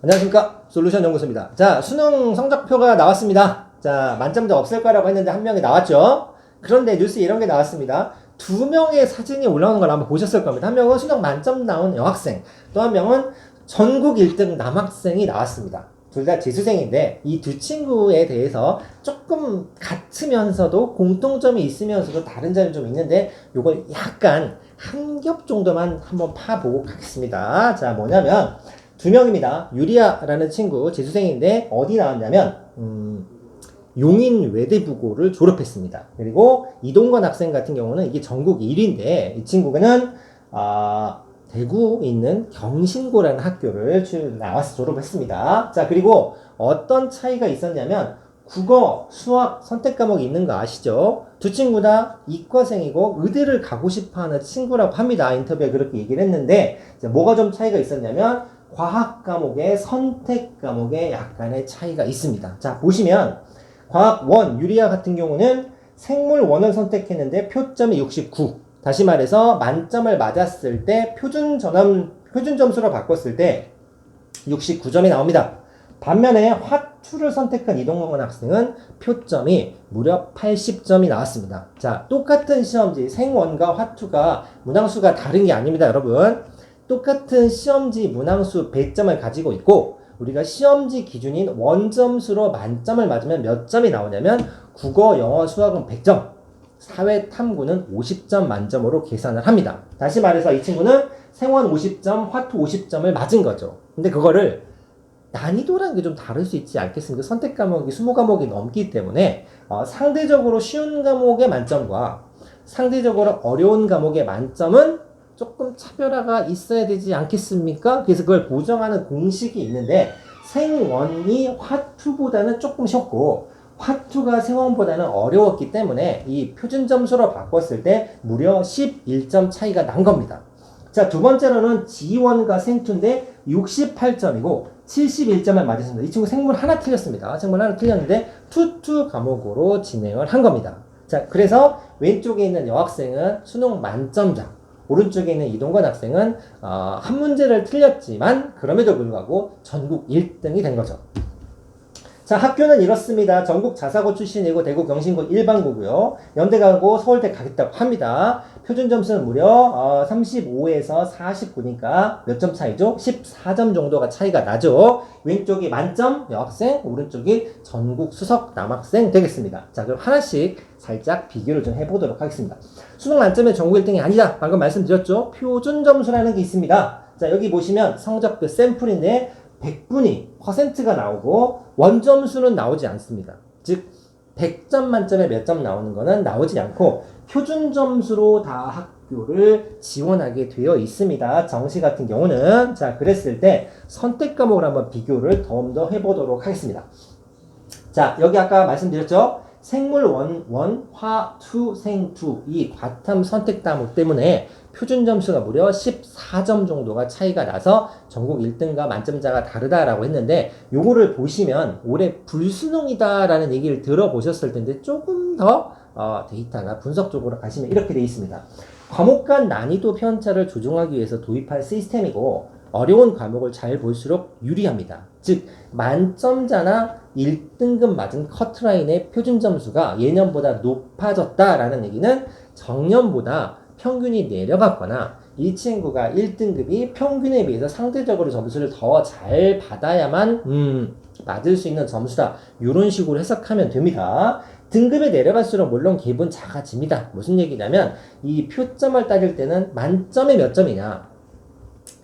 안녕하십니까. 솔루션 연구소입니다. 자, 수능 성적표가 나왔습니다. 자, 만점자 없을 거라고 했는데 한 명이 나왔죠. 그런데 뉴스에 이런 게 나왔습니다. 두 명의 사진이 올라오는 걸 한번 보셨을 겁니다. 한 명은 수능 만점 나온 여학생, 또 한 명은 전국 1등 남학생이 나왔습니다. 둘 다 재수생인데 이 두 친구에 대해서 조금 같으면서도 공통점이 있으면서도 다른 점이 좀 있는데 요걸 약간 한 겹 정도만 한번 파보고 가겠습니다. 자, 뭐냐면 두 명입니다. 유리아라는 친구 재수생인데 어디 나왔냐면 용인 외대부고를 졸업했습니다. 그리고 이동건 학생 같은 경우는 이게 전국 1위인데 이 친구는 대구에 있는 경신고라는 학교를 나와서 졸업했습니다. 자, 그리고 어떤 차이가 있었냐면 국어, 수학 선택 과목이 있는 거 아시죠? 두 친구 다 이과생이고 의대를 가고 싶어하는 친구라고 합니다. 인터뷰에 그렇게 얘기를 했는데 뭐가 좀 차이가 있었냐면 과학 과목의 선택 과목에 약간의 차이가 있습니다. 자, 보시면 과학 1 유리아 같은 경우는 생물 1을 선택했는데 표점이 69. 다시 말해서 만점을 맞았을 때 표준 점수로 바꿨을 때 69점이 나옵니다. 반면에 화투를 선택한 이동건 학생은 표점이 무려 80점이 나왔습니다. 자, 똑같은 시험지 생원과 화투가 문항수가 다른 게 아닙니다, 여러분. 똑같은 시험지 문항수 100점을 가지고 있고 우리가 시험지 기준인 원점수로 만점을 맞으면 몇 점이 나오냐면 국어, 영어, 수학은 100점, 사회 탐구는 50점 만점으로 계산을 합니다. 다시 말해서 이 친구는 생원 50점, 화투 50점을 맞은 거죠. 근데 그거를 난이도라는 게 좀 다를 수 있지 않겠습니까? 선택 과목이 20과목이 넘기 때문에 상대적으로 쉬운 과목의 만점과 상대적으로 어려운 과목의 만점은 조금 차별화가 있어야 되지 않겠습니까? 그래서 그걸 보정하는 공식이 있는데 생원이 화투보다는 조금 쉬웠고 화투가 생원보다는 어려웠기 때문에 이 표준 점수로 바꿨을 때 무려 11점 차이가 난 겁니다. 자, 두 번째로는 지원과 생투인데 68점이고 71점을 맞았습니다. 이 친구 생물 하나 틀렸습니다. 생물 하나 틀렸는데 투 과목으로 진행을 한 겁니다. 자, 그래서 왼쪽에 있는 여학생은 수능 만점자, 오른쪽에 있는 이동건 학생은 한 문제를 틀렸지만 그럼에도 불구하고 전국 1등이 된 거죠. 자, 학교는 이렇습니다. 전국 자사고 출신이고 대구 경신고 일반고고요. 연대 가고 서울대 가겠다고 합니다. 표준 점수는 무려 35에서 49니까 몇 점 차이죠? 14점 정도가 차이가 나죠. 왼쪽이 만점 여학생, 오른쪽이 전국 수석 남학생 되겠습니다. 자, 그럼 하나씩 살짝 비교를 좀 해보도록 하겠습니다. 수능 만점의 전국 1등이 아니다. 방금 말씀드렸죠? 표준 점수라는 게 있습니다. 자, 여기 보시면 성적표 샘플인데 100분이 퍼센트가 나오고 원점수는 나오지 않습니다. 즉 100점 만점에 몇 점 나오는 거는 나오지 않고 표준 점수로 다 학교를 지원하게 되어 있습니다. 정시 같은 경우는. 자, 그랬을 때 선택 과목을 한번 비교를 더 해보도록 하겠습니다. 자, 여기 아까 말씀드렸죠? 생물 1, 화, 투, 생투 이 과탐 선택 과목 때문에 표준 점수가 무려 14점 정도가 차이가 나서 전국 1등과 만점자가 다르다라고 했는데 요거를 보시면 올해 불수능이다라는 얘기를 들어보셨을 텐데 조금 더 데이터나 분석 쪽으로 가시면 이렇게 되어 있습니다. 과목 간 난이도 편차를 조정하기 위해서 도입할 시스템이고 어려운 과목을 잘 볼수록 유리합니다. 즉 만점자나 1등급 맞은 커트라인의 표준 점수가 예년보다 높아졌다라는 얘기는 정년보다 평균이 내려갔거나 이 친구가 1등급이 평균에 비해서 상대적으로 점수를 더 잘 받아야만 맞을 수 있는 점수다. 이런 식으로 해석하면 됩니다. 등급이 내려갈수록 물론 갭은 작아집니다. 무슨 얘기냐면 이 표점을 따질 때는 만점에 몇 점이냐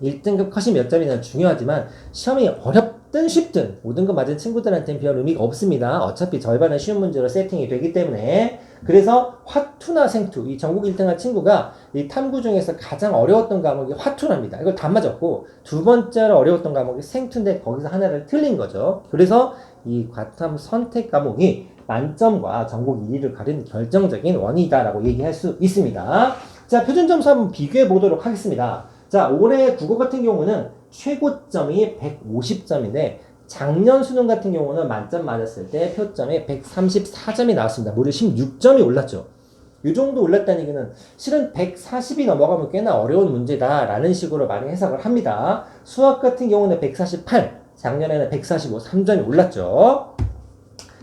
1등급 컷이 몇 점이냐 중요하지만 시험이 어렵든 쉽든 5등급 맞은 친구들한테는 별 의미가 없습니다. 어차피 절반은 쉬운 문제로 세팅이 되기 때문에. 그래서 화투나 생투, 이 전국 1등한 친구가 이 탐구 중에서 가장 어려웠던 과목이 화투랍니다. 이걸 다 맞았고 두 번째로 어려웠던 과목이 생투인데 거기서 하나를 틀린 거죠. 그래서 이 과탐 선택 과목이 만점과 전국 1위를 가린 결정적인 원인이다라고 얘기할 수 있습니다. 자, 표준 점수 한번 비교해 보도록 하겠습니다. 자, 올해 국어 같은 경우는 최고점이 150점인데 작년 수능 같은 경우는 만점 맞았을 때 표점이 134점이 나왔습니다. 무려 16점이 올랐죠. 이 정도 올랐다는 얘기는 실은 140이 넘어가면 꽤나 어려운 문제다라는 식으로 많이 해석을 합니다. 수학 같은 경우는 148, 작년에는 145, 3점이 올랐죠.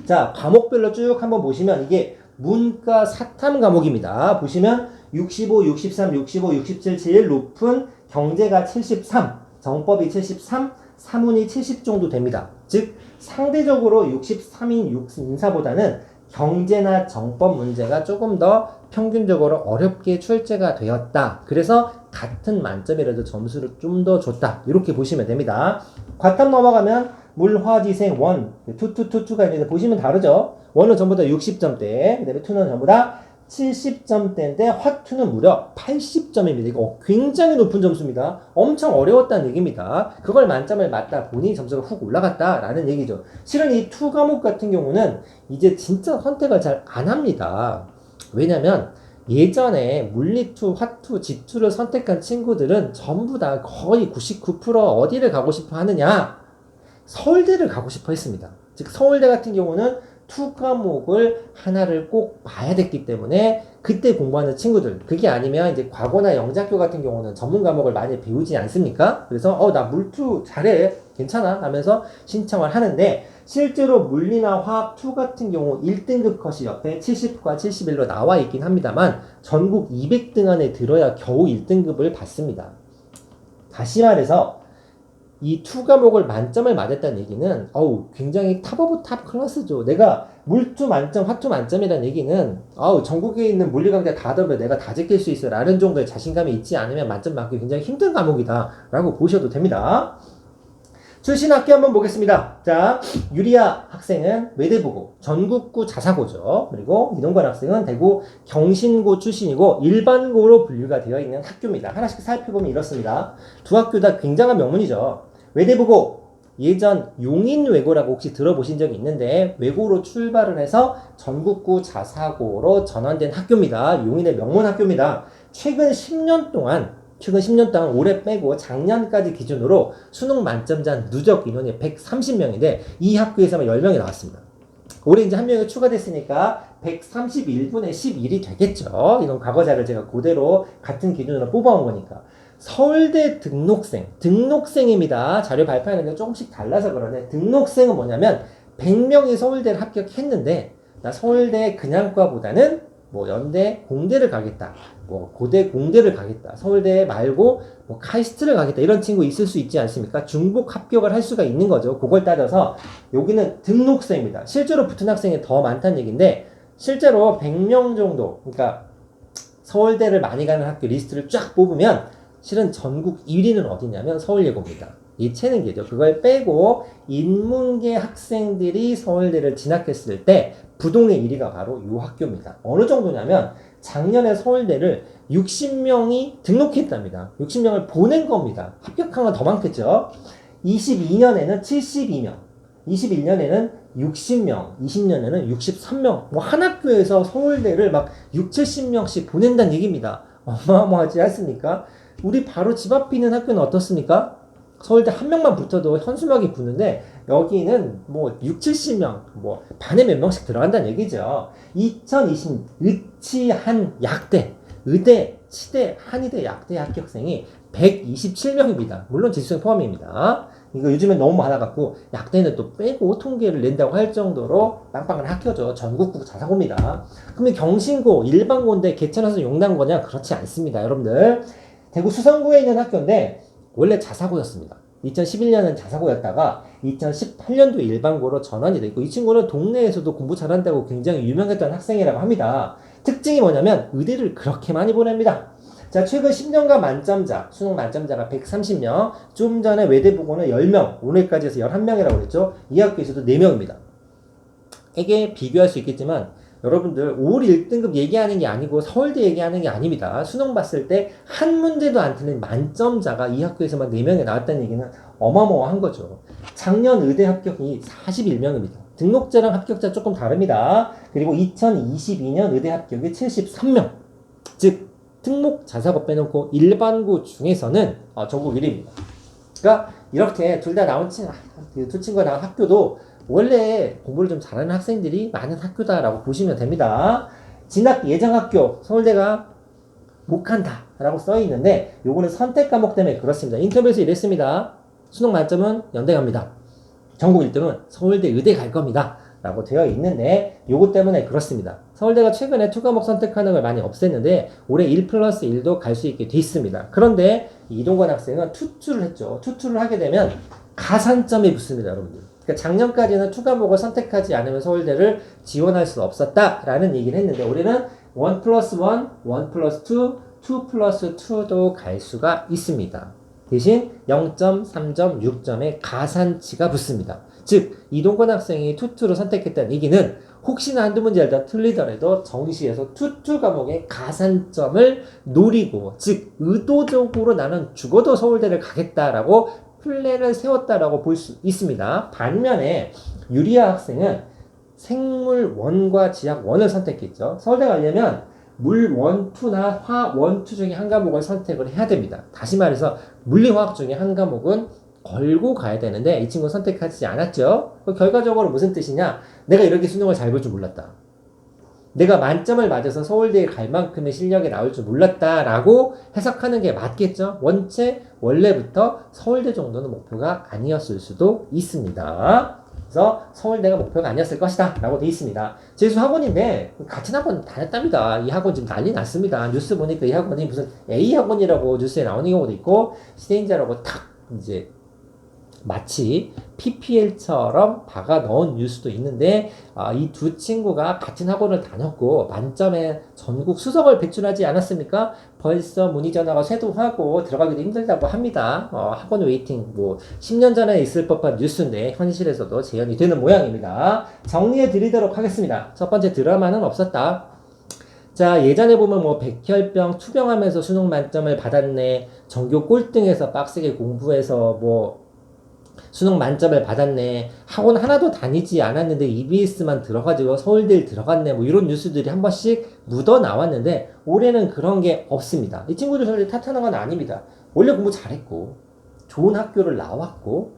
자, 과목별로 쭉 한번 보시면 이게 문과 사탐 과목입니다. 보시면 65, 63, 65, 67 제일 높은 경제가 73, 정법이 73, 사문이 70 정도 됩니다. 즉 상대적으로 63인 인사보다는 경제나 정법 문제가 조금 더 평균적으로 어렵게 출제가 되었다. 그래서 같은 만점이라도 점수를 좀 더 줬다. 이렇게 보시면 됩니다. 과탐 넘어가면 물화지생 1, 2가 있는데 보시면 다르죠. 1은 전부 다 60점대, 그 다음에 2는 전부 다 70점대인데 화투는 무려 80점입니다. 이거 굉장히 높은 점수입니다. 엄청 어려웠다는 얘기입니다. 그걸 만점을 맞다 보니 점수가 훅 올라갔다라는 얘기죠. 실은 이 2 과목 같은 경우는 이제 진짜 선택을 잘 안 합니다. 왜냐면 예전에 물리2, 화투, 지투를 선택한 친구들은 전부 다 거의 99% 어디를 가고 싶어 하느냐? 서울대를 가고 싶어 했습니다. 즉 서울대 같은 경우는 2 과목을 하나를 꼭 봐야 됐기 때문에 그때 공부하는 친구들, 그게 아니면 이제 과거나 영재학교 같은 경우는 전문 과목을 많이 배우지 않습니까? 그래서 나 물투 잘해, 괜찮아 하면서 신청을 하는데 실제로 물리나 화학 2 같은 경우 1등급 컷이 옆에 70과 71로 나와 있긴 합니다만 전국 200등 안에 들어야 겨우 1등급을 받습니다. 다시 말해서 이 2 과목을 만점을 맞았다는 얘기는 굉장히 탑 오브 탑 클래스죠. 내가 물투 만점, 화투 만점이라는 얘기는 전국에 있는 물리 강좌 다 들으면 내가 다 제낄 수 있어 라는 정도의 자신감이 있지 않으면 만점 맞기 굉장히 힘든 과목이다 라고 보셔도 됩니다. 출신 학교 한번 보겠습니다. 자, 유리아 학생은 외대부고 전국구 자사고죠. 그리고 이동관 학생은 대구 경신고 출신이고 일반고로 분류가 되어 있는 학교입니다. 하나씩 살펴보면 이렇습니다. 두 학교 다 굉장한 명문이죠. 외대부고 예전 용인외고라고 혹시 들어보신 적이 있는데 외고로 출발을 해서 전국구 자사고로 전환된 학교입니다. 용인의 명문 학교입니다. 최근 10년 동안 올해 빼고 작년까지 기준으로 수능 만점자 누적 인원이 130명인데 이 학교에서만 10명이 나왔습니다. 올해 이제 한 명이 추가됐으니까 131분의 11이 되겠죠. 이건 과거자를 제가 그대로 같은 기준으로 뽑아온 거니까. 서울대 등록생입니다. 자료 발표하는 게 조금씩 달라서 그러네. 등록생은 뭐냐면 100명이 서울대를 합격했는데 나 서울대 그냥과보다는 연대 공대를 가겠다, 고대 공대를 가겠다, 서울대 말고 카이스트를 가겠다 이런 친구 있을 수 있지 않습니까? 중복 합격을 할 수가 있는 거죠. 그걸 따져서 여기는 등록생입니다. 실제로 붙은 학생이 더 많다는 얘기인데 실제로 100명 정도, 그러니까 서울대를 많이 가는 학교 리스트를 쫙 뽑으면 실은 전국 1위는 어디냐면 서울예고입니다. 이 체능계죠. 그걸 빼고 인문계 학생들이 서울대를 진학했을 때 부동의 1위가 바로 이 학교입니다. 어느 정도냐면 작년에 서울대를 60명이 등록했답니다. 60명을 보낸 겁니다. 합격한 건 더 많겠죠. 22년에는 72명, 21년에는 60명, 20년에는 63명. 한 학교에서 서울대를 막 6, 70명씩 보낸다는 얘기입니다. 어마어마하지 않습니까? 우리 바로 집 앞에 있는 학교는 어떻습니까? 서울대 한 명만 붙어도 현수막이 붙는데 여기는 6, 70명, 반에 몇 명씩 들어간다는 얘기죠. 2020 의치한 약대, 의대, 치대, 한의대, 약대 합격생이 127명입니다. 물론 재수생 포함입니다. 이거 요즘엔 너무 많아갖고 약대는 또 빼고 통계를 낸다고 할 정도로 빵빵한 학교죠. 전국구 자사고입니다. 그러면 경신고, 일반고인데 개천에서 용단고냐? 그렇지 않습니다. 여러분들. 대구 수성구에 있는 학교인데 원래 자사고였습니다. 2011년은 자사고였다가 2018년도 일반고로 전환이 됐고 이 친구는 동네에서도 공부 잘한다고 굉장히 유명했던 학생이라고 합니다. 특징이 뭐냐면 의대를 그렇게 많이 보냅니다. 자, 최근 10년간 만점자, 수능 만점자가 130명, 좀 전에 외대부고는 10명, 오늘까지 해서 11명이라고 그랬죠. 이 학교에서도 4명입니다. 이게 비교할 수 있겠지만 여러분들 올 1등급 얘기하는 게 아니고 서울대 얘기하는 게 아닙니다. 수능 봤을 때 한 문제도 안 틀린 만점자가 이 학교에서만 4명이 나왔다는 얘기는 어마어마한 거죠. 작년 의대 합격이 41명입니다. 등록자랑 합격자 조금 다릅니다. 그리고 2022년 의대 합격이 73명. 즉 특목 자사고 빼놓고 일반고 중에서는 전국 1위입니다. 그러니까 이렇게 둘 다 나온 두 친구가 나온 학교도 원래 공부를 좀 잘하는 학생들이 많은 학교다라고 보시면 됩니다. 진학 예정학교 서울대가 못 간다 라고 써 있는데 요거는 선택 과목 때문에 그렇습니다. 인터뷰에서 이랬습니다. 수능 만점은 연대 갑니다. 전국 1등은 서울대 의대 갈 겁니다 라고 되어 있는데 요것 때문에 그렇습니다. 서울대가 최근에 투과목 선택하는 걸 많이 없앴는데 올해 1+1도 갈 수 있게 돼 있습니다. 그런데 이동건 학생은 투투를 했죠. 투투를 하게 되면 가산점이 붙습니다, 여러분들. 그러니까 작년까지는 투과목을 선택하지 않으면 서울대를 지원할 수 없었다라는 얘기를 했는데 올해는 1+1, 1+2, 2+2도 갈 수가 있습니다. 대신 0.3점, 6점의 가산치가 붙습니다. 즉 이동건 학생이 투투를 선택했다는 얘기는 혹시나 한두 문제를 더 틀리더라도 정시에서 투투 과목의 가산점을 노리고 즉 의도적으로 나는 죽어도 서울대를 가겠다라고 플랜을 세웠다라고 볼 수 있습니다. 반면에 유리아 학생은 생물 1과 지학 1을 선택했죠. 서울대 가려면 물 1, 2나 화 1, 2 중에 한 과목을 선택을 해야 됩니다. 다시 말해서 물리화학 중에 한 과목은 걸고 가야 되는데 이 친구는 선택하지 않았죠. 결과적으로 무슨 뜻이냐? 내가 이렇게 수능을 잘 볼 줄 몰랐다. 내가 만점을 맞아서 서울대에 갈 만큼의 실력이 나올 줄 몰랐다라고 해석하는 게 맞겠죠? 원래부터 서울대 정도는 목표가 아니었을 수도 있습니다. 그래서 서울대가 목표가 아니었을 것이다 라고 되어 있습니다. 재수 학원인데 같은 학원 다녔답니다. 이 학원 지금 난리 났습니다. 뉴스 보니까 이 학원이 무슨 A 학원이라고 뉴스에 나오는 경우도 있고 시대인자라고 탁 이제 마치 PPL처럼 박아 넣은 뉴스도 있는데 이 두 친구가 같은 학원을 다녔고 만점에 전국 수석을 배출하지 않았습니까? 벌써 문의 전화가 쇄도하고 들어가기도 힘들다고 합니다. 학원 웨이팅 10년 전에 있을 법한 뉴스인데 현실에서도 재현이 되는 모양입니다. 정리해 드리도록 하겠습니다. 첫 번째 드라마는 없었다. 자, 예전에 보면 백혈병 투병하면서 수능 만점을 받았네. 전교 꼴등해서 빡세게 공부해서 수능 만점을 받았네. 학원 하나도 다니지 않았는데 EBS만 들어가지고 서울대를 들어갔네. 이런 뉴스들이 한 번씩 묻어 나왔는데 올해는 그런 게 없습니다. 이 친구들 서울대 탓하는 건 아닙니다. 원래 공부 잘했고 좋은 학교를 나왔고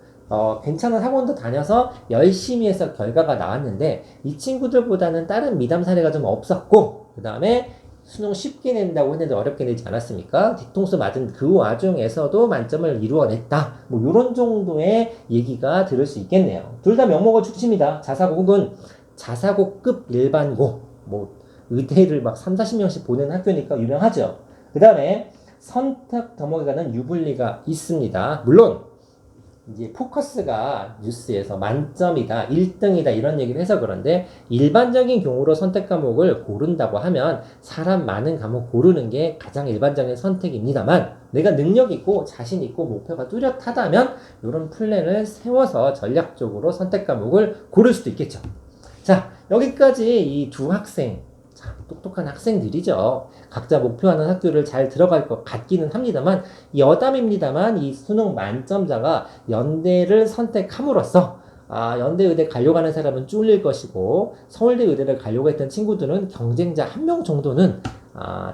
괜찮은 학원도 다녀서 열심히 해서 결과가 나왔는데 이 친구들보다는 다른 미담 사례가 좀 없었고 그 다음에 수능 쉽게 낸다고 했는데 어렵게 내지 않았습니까? 뒤통수 맞은 그 와중에서도 만점을 이루어냈다. 요런 정도의 얘기가 들을 수 있겠네요. 둘 다 명목을 축칩니다. 자사고 혹은 자사고급 일반고. 의대를 3, 40명씩 보낸 학교니까 유명하죠. 그 다음에 선택 덤목에 가는 유불리가 있습니다. 물론 이제 포커스가 뉴스에서 만점이다, 1등이다 이런 얘기를 해서 그런데 일반적인 경우로 선택 과목을 고른다고 하면 사람 많은 과목 고르는 게 가장 일반적인 선택입니다만 내가 능력 있고 자신 있고 목표가 뚜렷하다면 이런 플랜을 세워서 전략적으로 선택 과목을 고를 수도 있겠죠. 자, 여기까지 이 두 학생 똑똑한 학생들이죠. 각자 목표하는 학교를 잘 들어갈 것 같기는 합니다만 여담입니다만 이 수능 만점자가 연대를 선택함으로써 연대 의대 가려고 하는 사람은 쫄릴 것이고 서울대 의대를 가려고 했던 친구들은 경쟁자 한 명 정도는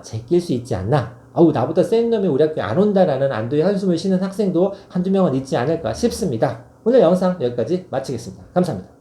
제낄 수 있지 않나. 나보다 센 놈이 우리 학교에 안 온다라는 안도의 한숨을 쉬는 학생도 한두 명은 있지 않을까 싶습니다. 오늘 영상 여기까지 마치겠습니다. 감사합니다.